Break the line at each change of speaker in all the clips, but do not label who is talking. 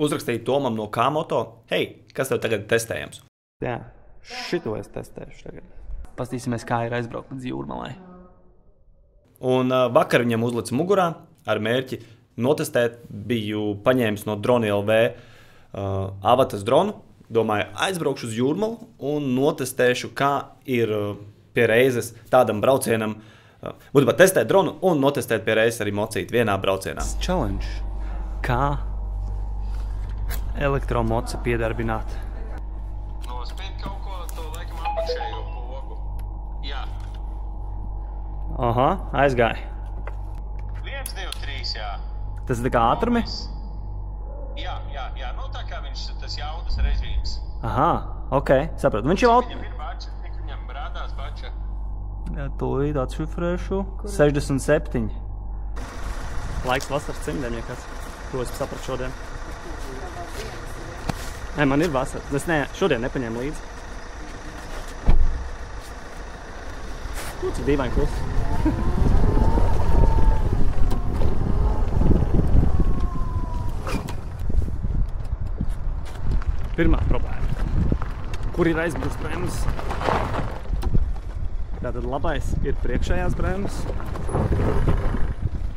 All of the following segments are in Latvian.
uzrakstīju Tomam no K-Moto, hei, kas tev tagad testējams?
Jā, šito es testēšu tagad. Pastīsimies, kā ir aizbraukt līdz Jūrmalai.
Un vakar viņam uzlica mugurā ar mērķi notestēt, biju paņēmis no Droni LV avatas dronu. Domāju, aizbraukšu uz Jūrmalu un notestēšu, kā ir pie reizes tādam braucienam. Būtībā testēt dronu un notestēt pie reizes arī mocīt vienā braucienā.
Challenge. Kā elektromoci piedarbināt?
Nospied kaut ko, to laikam apakšējo pogu. Jā.
Aha, aizgāja.
1, 2, 3, jā.
Tas ir tā kā ātrumi?
Jā. Nu tā kā viņš tas jaudas režīms.
Aha, ok, sapratu. Viņš jau
Viņam ir bača, tik viņam rādās bača.
Jā, tūlīt atšifrēšu. 67. Laiks vasaras cimdiem, ja kāds. To es sapratu šodien. Nē, man ir vasara. Es šodien nepaņēmu līdzi. Cik dīvaini klusi. Pirmā problēma. Kur ir aizbrūst bremzes? Tātad labais ir priekšējās bremzes.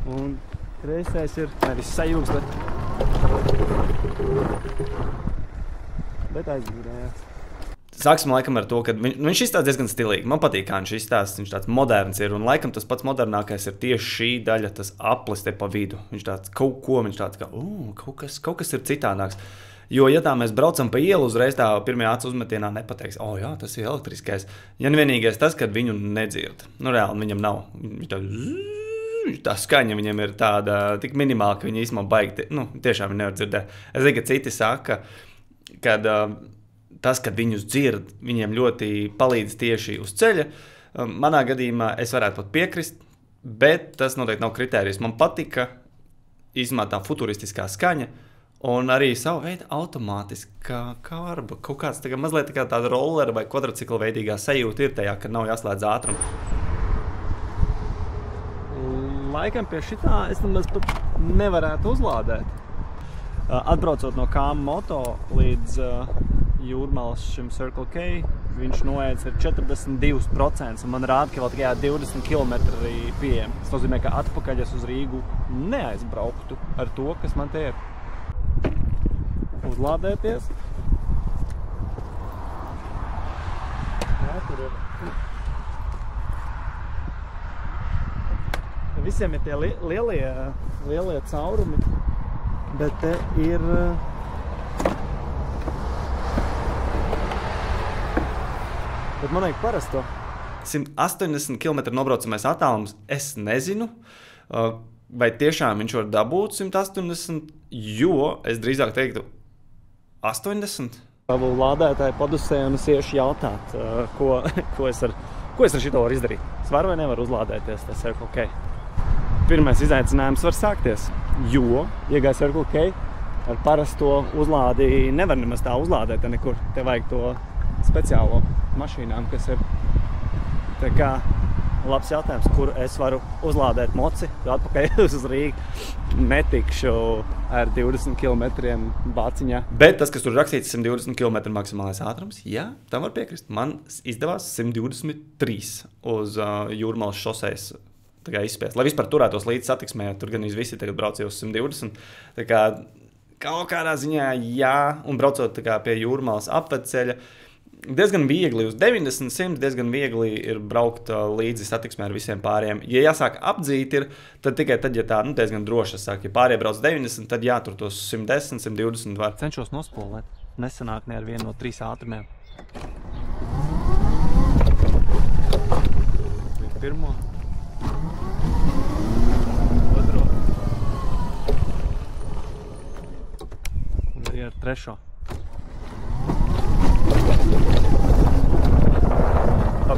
Un kreisais ir nevis sajūgs, bet aizbrūdējās.
Sāksim laikam ar to, ka viņš izstāsta diezgan stilīgi. Man patīk, kā viņš izstāsta, viņš tāds moderns ir. Un laikam tas pats modernākais ir tieši šī daļa, tas aplis te pa vidu. Viņš tāds kaut kā, kaut kas ir citādāks. Jo, ja tā mēs braucam pa ielu, uzreiz tā pirmajā acu uzmetienā nepateiks, jā, tas ir elektriskais. Ja vienīgais tas, kad viņu nedzird. Nu, reāli viņam nav. Tā skaņa viņam ir tāda tik minimāla, ka viņi īstenībā baigi, tiešām viņi nevar dzirdēt. Es zinu, ka citi saka, ka tas, kad viņus dzird, viņiem ļoti palīdz tieši uz ceļa. Manā gadījumā es varētu pat piekrist, bet tas noteikti nav kritērijs. Man patika īstenībā tā futuristiskā skaņa. Un arī savu veidu automātiska kārba. Kaut kāds mazliet tāda rollera vai kvadrocikla veidīgā sajūta ir tajā, kad nav jāslēdz ātrums.
Laikam pie šitā es nemaz pat nevarētu uzlādēt. Atbraucot no K-Moto līdz Jūrmalas šim Circle K, viņš noēdz ar 42%. Un man rāda, ka vēl tikai 20 km pieejam. Tas nozīmē, ka atpakaļ es uz Rīgu neaizbrauktu ar to, kas man te ir. Uzlādēties. Jā, tur ir. Visiem ir tie lielie caurumi, bet te ir... Bet man vajag parasto.
180 km nobraucamais attālums, es nezinu, vai tiešām viņš var dabūt 180, jo es drīzāk teiktu 80.
Savu lādētāju padusē un es iešu jautāt, ko es ar šito varu izdarīt. Es varu vai nevaru uzlādēties, tas Circle K. Pirmais izaicinājums var sākties, jo, iegāja Circle K, ar parasto uzlādi nevar nemaz tā uzlādēt nekur. Te vajag to speciālo mašīnām, kas ir tā kā labs jautājums, kur es varu uzlādēt moci, atpakaļ uz Rīgu netikšu ar 20 km bāciņā.
Bet tas, kas tur rakstīts 120 km maksimālais ātrums, jā, tam var piekrist. Man izdevās 123 uz Jūrmalas šosejas izspiest. Lai vispār turētos līdz satiksmē, tur gan visi tagad brauc uz 120. Tā kā kaut kādā ziņā jā, un braucot pie Jūrmalas apvedceļa, diezgan viegli uz 90, 100, diezgan viegli ir braukt līdzi satiksmē ar visiem pāriem. Ja jāsāk apdzīt ir, tad tikai tad, ja tā diezgan droši sāk. Ja pārējie brauc 90, tad jātur tos 110, 120 var.
Cenšos nospolēt. Nesanāk ne ar vienu no 3 ātrumiem. Pirmo. Otro. Un arī ar trešo. Pa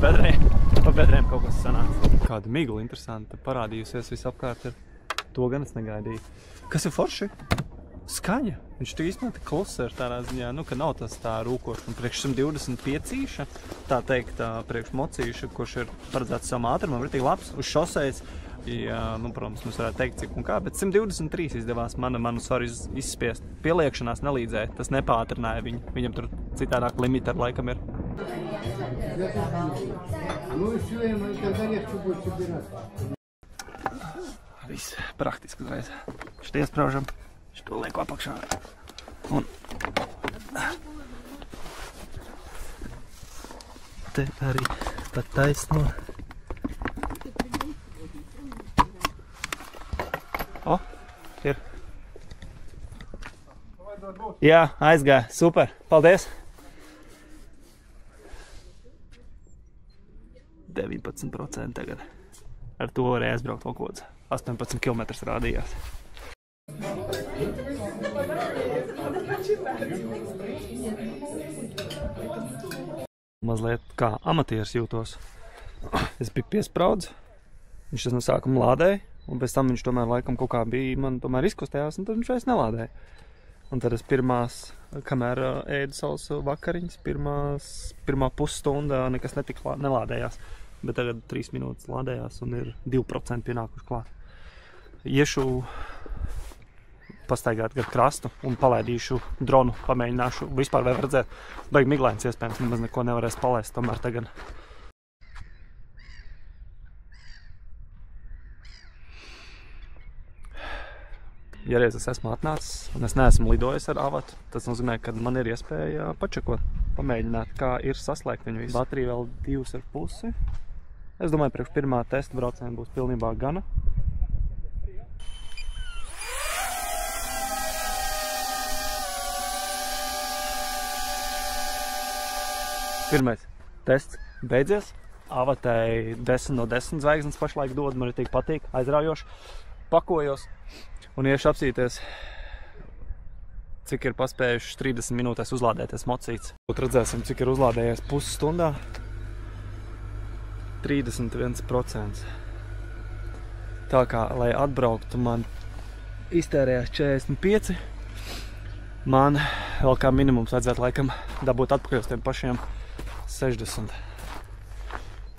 bedrēm kaut kas sanāca. Kāda migla interesanta parādījusies visapkārt ir. To gan es negaidīju. Kas ir forši? Skaņa. Viņš tik īstenībā klusa ir tādā ziņā, ka nav tas tā rūkošana. Priekš 125, tā teikt, priekš mocīša, kurš ir paredzēts savam ātrumam, ir tik labs. Uz šosejas Ja, nu, protams, mums varētu teikt, cik un kā, bet 123 izdevās manu svaru izspiest. Pieliekšanās nelīdzēja, tas nepātrināja viņu. Viņam tur citādāk limiti ar laikam ir. Viss praktiski uzreiz. Šeit iespraužam, šito lieku apakšā. Un te arī pa taisno. O, ir. Jā, aizgāja. Super. Paldies. 19% tagad. Ar to varēja aizbraukt vēl kods. 18 km rādījās. Mazliet kā amatieris jūtos. Es biju piespraudz. Viņš tas no sākuma lādēja. Un pēc tam viņš tomēr laikam kaut kā bija, man tomēr izkustējās, un tad viņš vairs nelādēja. Un tad es kamēr ēdu savus vakariņas, pirmā pusstunda nekas nelādējās. Bet tagad 3 minūtes lādējās un ir 2% pienākuši klāt. Iešu pastaigāt gar krastu un palaidīšu dronu, pamēģināšu vispār vai var redzēt. Baigi miglains iespējams, nemaz neko nevarēs palaist tomēr tagad. Ja reiz es esmu atnācis un es neesmu lidojis ar avatu, tas nozīmē, ka man ir iespēja pačekot, pamēģināt, kā ir saslēgt viņu visu. Baterija vēl 2,5. Es domāju, priekš pirmā testa brauciena būs pilnībā gana. Pirmais tests beidzies. Avatai 10 no 10 zvaigznes pašlaik dod, man ir tik patīk, aizraujoši. Pakojos un iešu apsīties, cik ir paspējuši 30 minūtēs uzlādēties mocīts. Redzēsim, cik ir uzlādējies pusstundā. 31%. Tā kā, lai atbrauktu, man iztērējās 45. Man vēl kā minimums vajadzētu laikam dabūt atpakaļ uz tiem pašiem 60.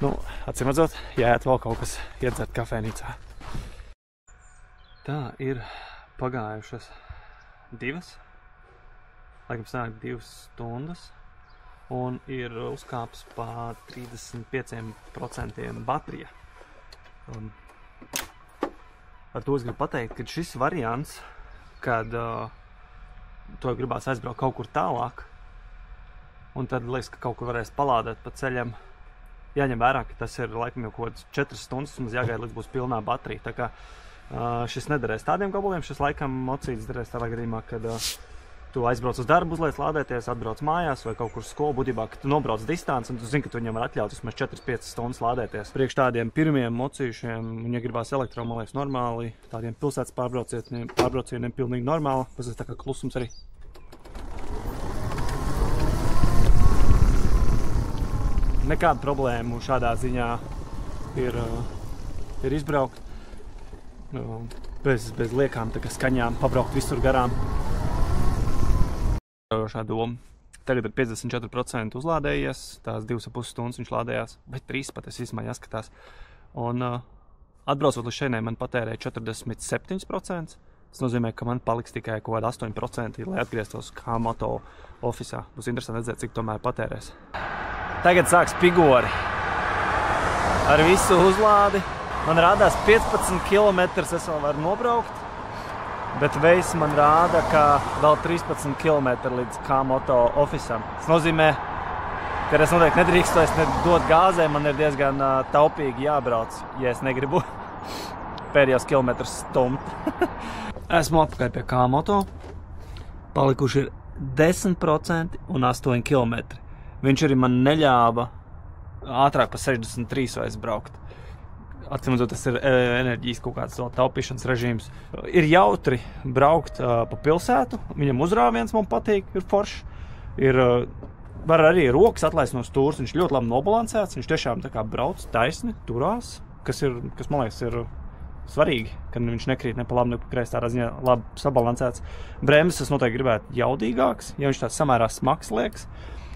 Nu, acīmredzot, jāiet vēl kaut kas iedzert kafēnīcā. Tā ir pagājušas 2. Laikam sanāk 2 stundas. Un ir uzkāps pa 35% baterija. Un ar to es gribu pateikt, ka šis variants, kad to gribās aizbraukt kaut kur tālāk, un tad liekas, ka kaut kur varēs palādēt pa ceļam, jāņem vērā, ka tas ir laikam jau kaut kāds 4 stundas, un mums jāgaida, līdz būs pilnā baterija. Tā kā šis nederēs tādiem gabaliem, šis laikam mocīts derēs tādā gadījumā, kad tu aizbrauc uz darbu, uzliec lādēties, atbrauc mājās vai kaut kur skolu, būtībā, ka tu nobrauc distanci un tu zini, ka tu viņam var atļaut vismaz 4-5 stundas lādēties. Priekš tādiem pirmiem mocīšiem, un ja gribās elektro, man liekas, normāli, tādiem pilsētas pārbraucieniem pilnīgi normāli, tas ir tā kā klusums arī. Nekāda problēma šādā ziņā ir izbraukt. Bez liekām skaņām, pabraukt visur garām. Doma. Tagad ir 54% uzlādējies, tās 2,5 stundas viņš lādējās, vai 3 pat es īsumā jāskatās. Un atbraucot līdz šeit, man patērēja 47%. Tas nozīmē, ka man paliks tikai kaut kāda 8%, lai atgrieztos kā moto ofisā. Būs interesanti redzēt, cik tomēr patērēs. Tagad sāks pigori. Ar visu uzlādi. Man rādās 15 km es vēl varu nobraukt, bet veids man rāda, ka vēl 13 km līdz kā moto ofisam. Tas nozīmē, ka es noteikti nedrīkstu dot gāzē, man ir diezgan taupīgi jābrauc, ja es negribu pēdējos kilometrus stumt. Esmu atpakaļ pie kā moto. Palikuši ir 10% un 8 km. Viņš arī man neļāva ātrāk pa 63 aizbraukt. Atcīmredzot, tas ir enerģijas kaut kāds taupīšanas režīms. Ir jautri braukt pa pilsētu, viņam uzrāviens man patīk, ir foršs. Var arī rokas atlaist no stūras, viņš ļoti labi nobalansēts, viņš tiešām tā kā brauc taisni, turās, kas man liekas ir svarīgi, kad viņš nekrīt ne pa labi, ne pa kreisi, tādā ziņā labi sabalansēts. Bremzes es noteikti gribētu jaudīgāks, ja viņš tāds samērā smags liekas,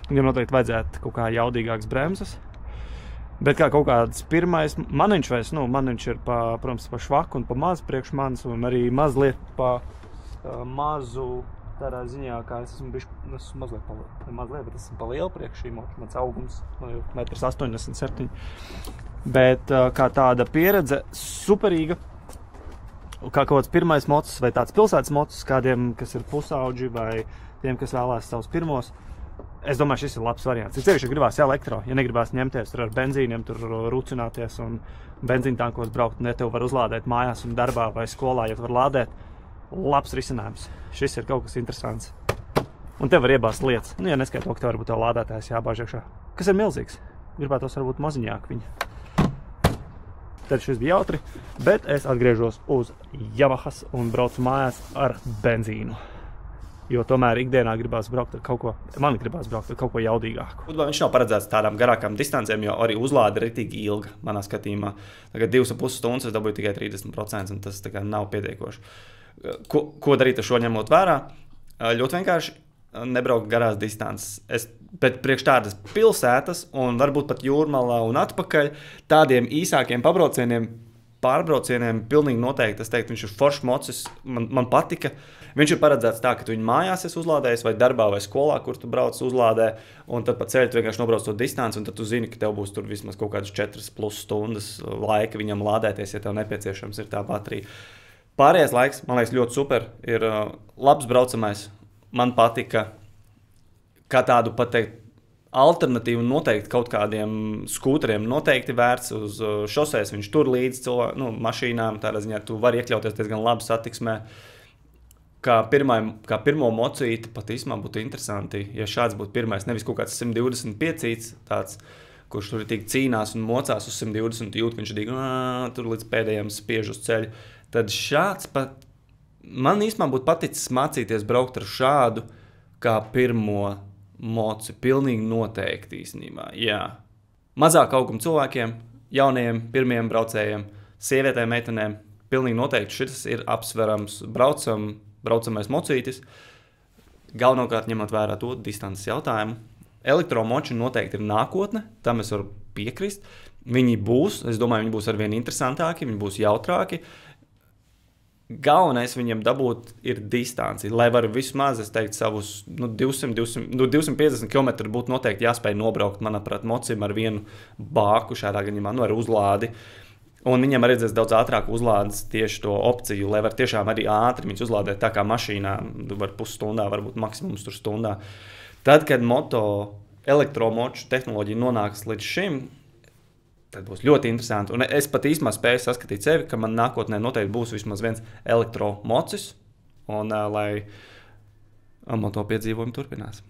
viņam noteikti vajadzētu kaut kā jaudīgāks bremzes. Bet kā kaut kāds pirmais maniņš vairs, maniņš ir protams, pa švaku un pa mazu priekš manis, un arī mazliet pa mazu tādā ziņā, kā es esmu mazliet, bet esmu pa lielu priekš šī moča, mans augums 1,87 m. Bet kā tāda pieredze superīga, kā kaut kāds pirmais mocis vai tāds pilsētas mocis kādiem, kas ir pusauģi vai tiem, kas vēlās savus pirmos. Es domāju, šis ir labs variants. Ir ceļš, ja gribās elektro, ja negribās ņemties tur ar benzīniem, tur rucināties un benzīntankos braukt, un ja tev var uzlādēt mājās un darbā vai skolā, ja tu var lādēt, labs risinājums. Šis ir kaut kas interesants. Un tev var iebāzt lietas. Ja neskait to, ka tev varbūt tev lādētājs jābāž iekšā. Kas ir milzīgs. Gribētos varbūt maziņāk viņa. Tad šis bija jautri, bet es atgriežos uz Yamahas un braucu mājās ar benzīnu. Jo tomēr ikdienā gribās braukt ar kaut ko jaudīgāku.
Būtībā viņš nav paredzēts tādām garākām distancēm, jo arī uzlāde ir ritīgi ilga manā skatījumā. Tagad 2,5 stundas es dabūju tikai 30%, un tas tā kā nav pietiekoši. Ko darīt ar šo ņemot vērā? Ļoti vienkārši nebraukt garās distances. Bet priekš tādas pilsētas un varbūt pat jūrmalā un atpakaļ tādiem īsākiem pārbraucieniem pilnīgi noteikti. Es teiktu, viņš ir foršs mocis, man patika. Viņš ir paredzēts tā, ka tu viņu mājās esi uzlādējis vai darbā vai skolā, kur tu brauc uzlādē, un tad pa ceļu tu vienkārši nobrauc to distanci, un tad tu zini, ka tev būs tur vismaz kaut kādas 4+ stundas laika viņam lādēties, ja tev nepieciešams ir tā baterija. Pārējais laiks, man liekas, ļoti super, ir labs braucamais. Man patika, kā tādu pateikt, alternatīvu noteikti kaut kādiem skūteriem noteikti vērts uz šosēs, viņš tur līdz mašīnām, tādā ziņā tu vari iekļauties diezgan labi satiksmē. Kā pirmo mocīti pat īsumā būtu interesanti, ja šāds būtu pirmais, nevis kaut kāds 125 tāds, kurš tur tik cīnās un mocās uz 120 jūt, ka viņš tur līdz pēdējiem spiež uz ceļu. Tad šāds pat, man īsumā būtu paticis mācīties braukt ar šādu kā pirmo moci, pilnīgi noteikti īstenībā, jā. Mazāk auguma cilvēkiem, jaunajiem, pirmajiem braucējiem, sievietēm, meitenēm, pilnīgi noteikti šis ir apsverams braucamais mocītis, galvenokārt ņemot vērā to distances jautājumu. Elektromoči noteikti ir nākotne, tam es varu piekrist. Viņi būs, es domāju, viņi būs arvien interesantāki, viņi būs jautrāki. Galvenais viņiem dabūt ir distanci, lai var vismaz, es teiktu, savus 250 km būtu noteikti jāspēj nobraukt, manuprāt, mocim ar vienu bāku šādā gadījumā, ar uzlādi. Un viņam arī redzēs daudz ātrāk uzlādes tieši to opciju, lai var tiešām arī ātri viņus uzlādēt tā kā mašīnā, var pusstundā, varbūt maksimums tur stundā. Tad, kad moto elektromoču tehnoloģija nonāks līdz šim, tad būs ļoti interesanti. Un es pat īsumā spēju saskatīt sevi, ka man nākotnē noteikti būs vismaz viens elektromocis, un lai moto piedzīvojumi turpinās.